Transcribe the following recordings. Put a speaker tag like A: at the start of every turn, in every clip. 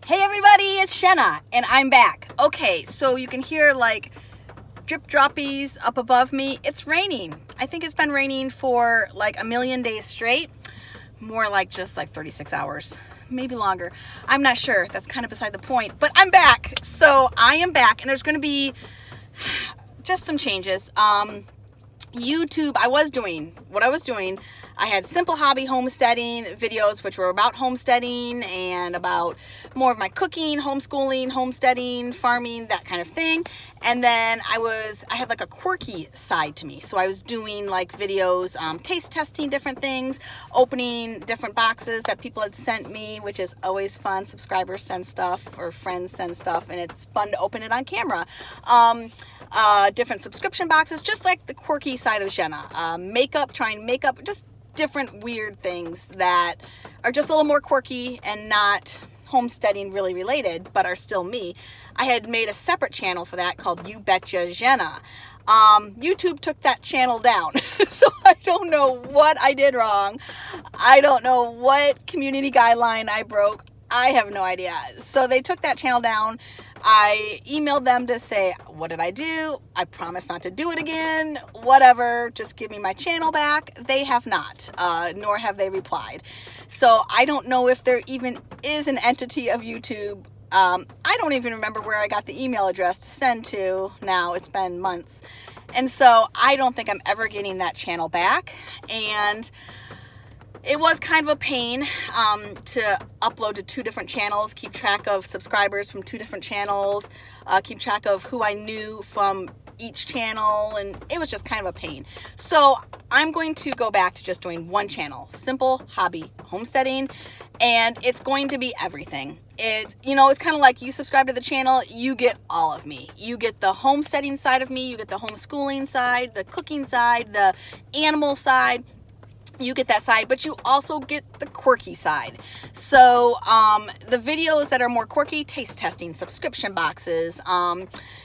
A: Hey everybody, it's Jhenna, and I'm back. Okay, so you can hear like drip droppies up above me. It's raining. I think it's been raining for like a million days straight. More like just like 36 hours, maybe longer. I'm not sure. That's kind of beside the point, but I'm back. So I am back, and there's going to be just some changes. YouTube, I was doing what I was doing. I had simple hobby homesteading videos, which were about homesteading and about more of my cooking, homeschooling, homesteading, farming, that kind of thing. And then I had like a quirky side to me. So I was doing like videos, taste testing different things, opening different boxes that people had sent me, which is always fun. Subscribers send stuff or friends send stuff, and it's fun to open it on camera. Different subscription boxes, just like the quirky side of Jhenna. Makeup, trying makeup, just different weird things that are just a little more quirky and not homesteading really related, but are still me. I had made a separate channel for that called You Betcha Jhenna. YouTube took that channel down. So I don't know what I did wrong. I don't know what community guideline I broke. I have no idea. So they took that channel down. I emailed them to say, what did I do? I promise not to do it again. Whatever, just give me my channel back. They have not, nor have they replied. So I don't know if there even is an entity of YouTube. I don't even remember where I got the email address to send to now. It's been months. And so I don't think I'm ever getting that channel back. And it was kind of a pain to upload to two different channels, keep track of subscribers from two different channels, keep track of who I knew from each channel, and it was just kind of a pain. So I'm going to go back to just doing one channel, Simple Hobby Homesteading, and it's going to be everything. It's kind of like you subscribe to the channel, you get all of me. You get the homesteading side of me, you get the homeschooling side, the cooking side, the animal side. You get that side, but you also get the quirky side. So the videos that are more quirky, taste testing, subscription boxes,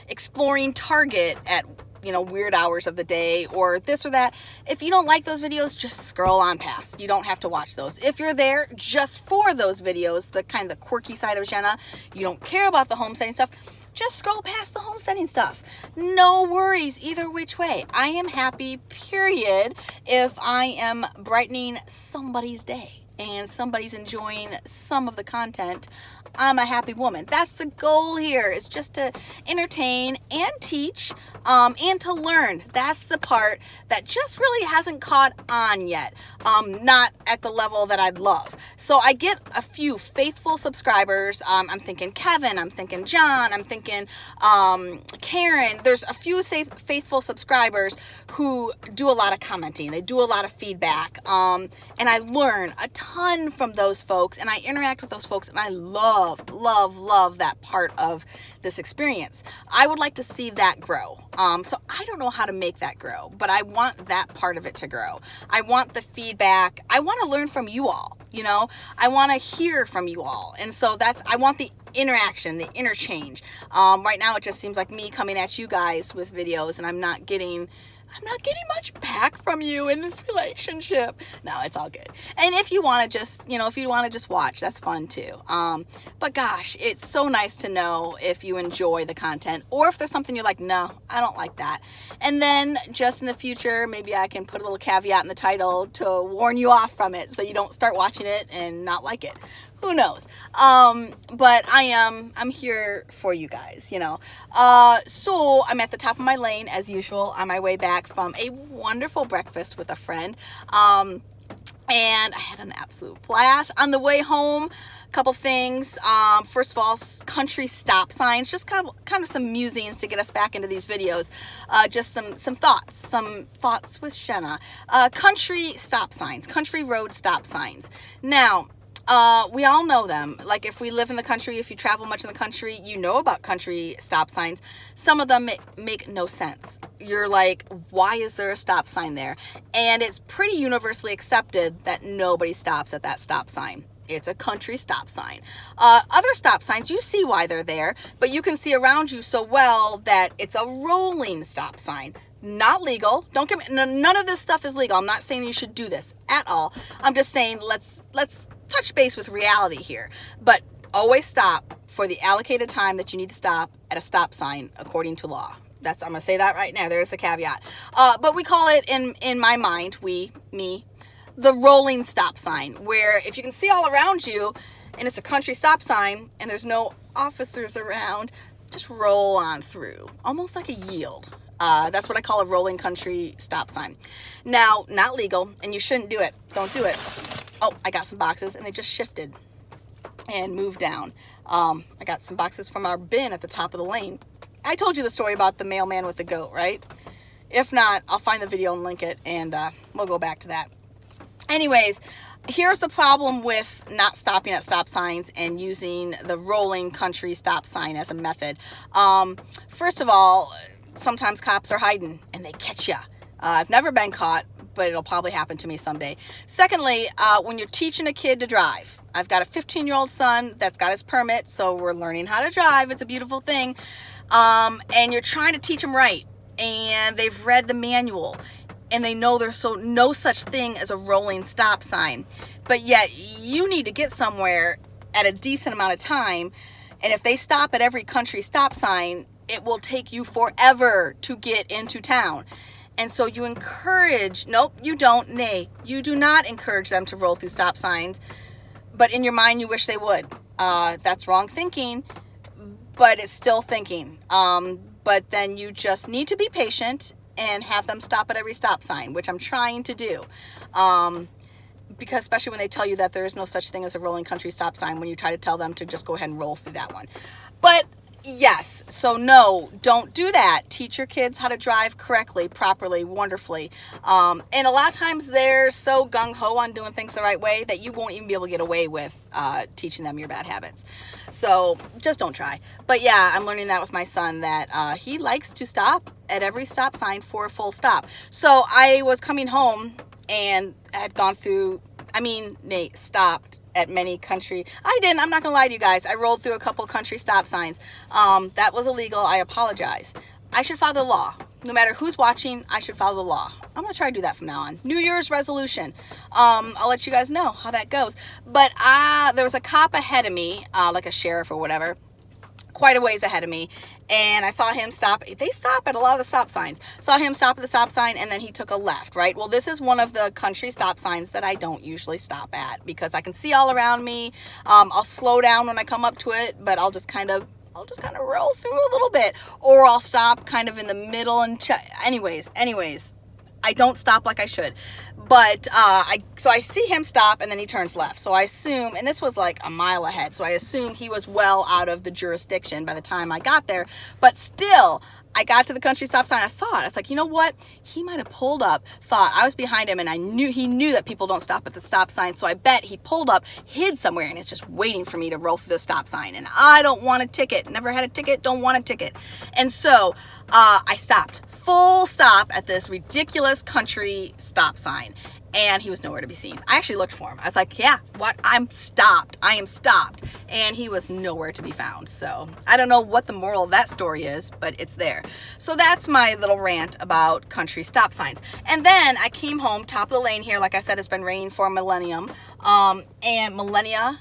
A: exploring Target at weird hours of the day, or this or that. If you don't like those videos, just scroll on past. You don't have to watch those. If you're there just for those videos, the kind of the quirky side of Jhenna, you don't care about the homesteading stuff, just scroll past the homesteading stuff. No worries either which way. I am happy, period, if I am brightening somebody's day and somebody's enjoying some of the content. I'm a happy woman. That's the goal here, is just to entertain and teach and to learn. That's the part that just really hasn't caught on yet. Not at the level that I'd love. So I get a few faithful subscribers. I'm thinking Kevin, I'm thinking John, I'm thinking Karen. There's a few faithful subscribers who do a lot of commenting. They do a lot of feedback. And I learn a ton from those folks, and I interact with those folks, and I love that part of this experience. I would like to see that grow. So I don't know how to make that grow, but I want that part of it to grow. I want the feedback. I want to learn from you all. I want to hear from you all. And so I want the interaction, the interchange. Right now it just seems like me coming at you guys with videos, and I'm not getting much back from you in this relationship. No, it's all good. And if you want to just, watch, that's fun too. But gosh, it's so nice to know if you enjoy the content, or if there's something you're like, no, I don't like that. And then just in the future, maybe I can put a little caveat in the title to warn you off from it, so you don't start watching it and not like it. Who knows? But I'm here for you guys, So I'm at the top of my lane as usual on my way back from a wonderful breakfast with a friend. And I had an absolute blast. On the way home, a couple things. First of all, country stop signs, just kind of some musings to get us back into these videos. Just some thoughts with Jhenna. Country stop signs, country road stop signs. Now, we all know them. Like, if we live in the country, if you travel much in the country, you know about country stop signs. Some of them make no sense. You're like, why is there a stop sign there? And it's pretty universally accepted that nobody stops at that stop sign. It's a country stop sign. Other stop signs, you see why they're there, but you can see around you so well that it's a rolling stop sign. Not legal. Don't get me, none of this stuff is legal. I'm not saying you should do this at all. I'm just saying let's touch base with reality here. But always stop for the allocated time that you need to stop at a stop sign according to law. I'm going to say that right now. There's a caveat. But we call it in my mind, the rolling stop sign, where if you can see all around you and it's a country stop sign and there's no officers around, just roll on through, almost like a yield. That's what I call a rolling country stop sign. Now, not legal, and you shouldn't do it. Don't do it. Oh, I got some boxes, and they just shifted and moved down. I got some boxes from our bin at the top of the lane. I told you the story about the mailman with the goat, right? If not, I'll find the video and link it, and we'll go back to that. Anyways, here's the problem with not stopping at stop signs and using the rolling country stop sign as a method. First of all, sometimes cops are hiding and they catch you. I've never been caught, but it'll probably happen to me someday. Secondly, when you're teaching a kid to drive, I've got a 15-year-old son that's got his permit, so we're learning how to drive. It's a beautiful thing. And you're trying to teach them right, and they've read the manual, and they know there's no such thing as a rolling stop sign. But yet, you need to get somewhere at a decent amount of time, and if they stop at every country stop sign, it will take you forever to get into town. And so you encourage, nope, you don't, nay, you do not encourage them to roll through stop signs, but in your mind you wish they would. That's wrong thinking, but it's still thinking. But then you just need to be patient and have them stop at every stop sign, which I'm trying to do. Because especially when they tell you that there is no such thing as a rolling country stop sign, when you try to tell them to just go ahead and roll through that one. But yes, so no, don't do that. Teach your kids how to drive correctly, properly, wonderfully. And a lot of times they're so gung-ho on doing things the right way that you won't even be able to get away with teaching them your bad habits. So just don't try. But yeah, I'm learning that with my son, that he likes to stop at every stop sign for a full stop. So I was coming home and had gone through, stopped at many country. I'm not gonna lie to you guys. I rolled through a couple country stop signs. That was illegal. I apologize. I should follow the law. No matter who's watching, I should follow the law. I'm gonna try to do that from now on. New Year's resolution. I'll let you guys know how that goes. But there was a cop ahead of me, like a sheriff or whatever, quite a ways ahead of me, and I saw him stop. They stop at a lot of the stop signs. Saw him stop at the stop sign, and then he took a left, right? Well, this is one of the country stop signs that I don't usually stop at because I can see all around me. I'll slow down when I come up to it, but I'll just kind of roll through a little bit, or I'll stop kind of in the middle and anyways, I don't stop like I should. But so I see him stop, and then he turns left. So I assume, and this was like a mile ahead, so I assume he was well out of the jurisdiction by the time I got there. But still, I got to the country stop sign. I was like, you know what? He might have pulled up, thought I was behind him, and he knew that people don't stop at the stop sign. So I bet he pulled up, hid somewhere, and is just waiting for me to roll through the stop sign. And I don't want a ticket. Never had a ticket. Don't want a ticket. And so I stopped. Full stop at this ridiculous country stop sign, and he was nowhere to be seen. I actually looked for him. I was like, yeah, what? I am stopped. And he was nowhere to be found. So I don't know what the moral of that story is, but it's there. So that's my little rant about country stop signs. And then I came home, top of the lane here. Like I said, it's been raining for a millennium. And millennia,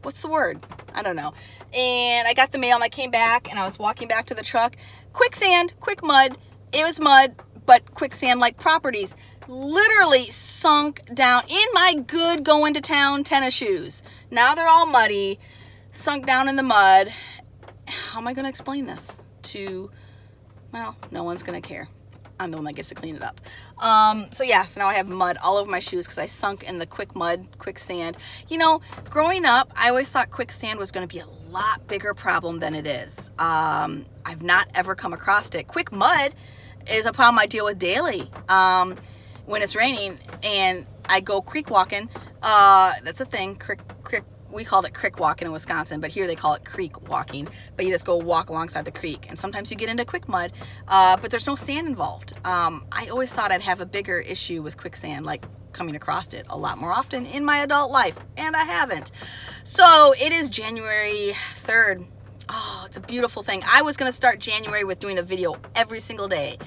A: what's the word? I don't know. And I got the mail, and I came back, and I was walking back to the truck. Quicksand, quick mud. It was mud, but quicksand-like properties. Literally sunk down in my good going to town tennis shoes. Now they're all muddy, sunk down in the mud. How am I going to explain this to, well, no one's going to care. I'm the one that gets to clean it up. So now I have mud all over my shoes because I sunk in the quicksand. You know, growing up, I always thought quicksand was going to be a lot bigger problem than it is. I've not ever come across it. Quick mud is a problem I deal with daily. When it's raining and I go creek walking, that's a thing. We called it creek walking in Wisconsin, but here they call it creek walking. But you just go walk alongside the creek, and sometimes you get into quick mud, but there's no sand involved. I always thought I'd have a bigger issue with quicksand, like coming across it a lot more often in my adult life, and I haven't. So it is January 3rd. Oh, it's a beautiful thing. I was going to start January with doing a video every single day,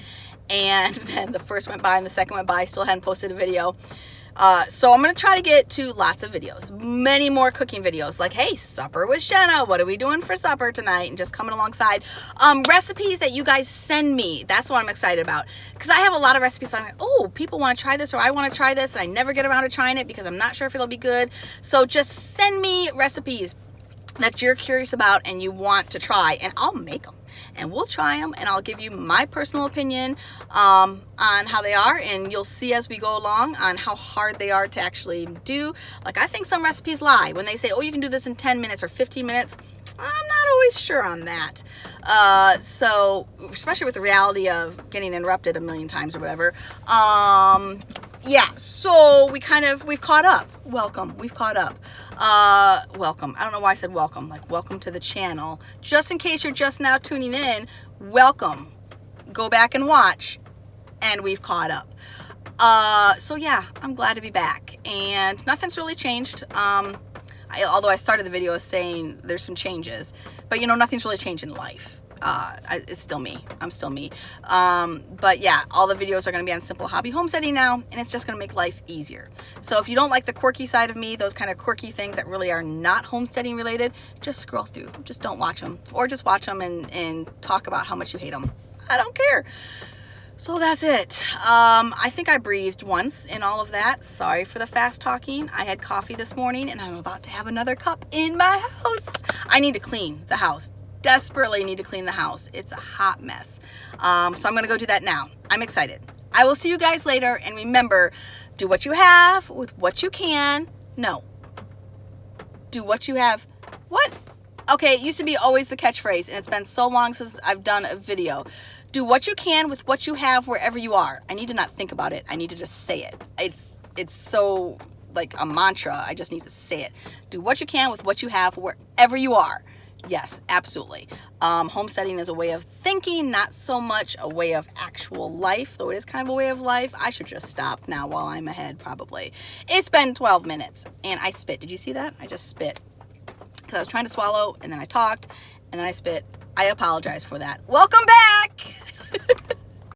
A: and then the first went by and the second went by. I still hadn't posted a video. So I'm going to try to get to lots of videos, many more cooking videos, like, hey, supper with Jhenna. What are we doing for supper tonight? And just coming alongside recipes that you guys send me. That's what I'm excited about, because I have a lot of recipes that I'm like, oh, people want to try this, or I want to try this, and I never get around to trying it because I'm not sure if it'll be good. So just send me recipes that you're curious about and you want to try, and I'll make them and we'll try them, and I'll give you my personal opinion on how they are, and you'll see as we go along on how hard they are to actually do. Like, I think some recipes lie when they say, oh, you can do this in 10 minutes or 15 minutes. I'm not always sure on that. So especially with the reality of getting interrupted a million times or whatever. Yeah, so we've caught up. Welcome, we've caught up. Welcome. I don't know why I said welcome, like welcome to the channel. Just in case you're just now tuning in, welcome. Go back and watch, and we've caught up. So yeah, I'm glad to be back, and nothing's really changed. Although I started the video saying there's some changes, but you know, nothing's really changed in life. It's still me. I'm still me. But yeah, all the videos are going to be on simple hobby homesteading now, and it's just going to make life easier. So if you don't like the quirky side of me, those kind of quirky things that really are not homesteading related, just scroll through. Just don't watch them, or just watch them and talk about how much you hate them. I don't care. So that's it. I think I breathed once in all of that. Sorry for the fast talking. I had coffee this morning, and I'm about to have another cup in my house. I need to clean the house. Desperately need to clean the house. It's a hot mess. So I'm going to go do that now. I'm excited. I will see you guys later. And remember, do what you have with what you can. No. Do what you have. What? Okay, it used to be always the catchphrase, and it's been so long since I've done a video. Do what you can with what you have wherever you are. I need to not think about it. I need to just say it. It's so like a mantra. I just need to say it. Do what you can with what you have wherever you are. Yes, absolutely. Homesteading is a way of thinking, not so much a way of actual life, though it is kind of a way of life. I should just stop now while I'm ahead, probably. It's been 12 minutes, and I spit. Did you see that? I just spit. Because I was trying to swallow, and then I talked, and then I spit. I apologize for that. Welcome back!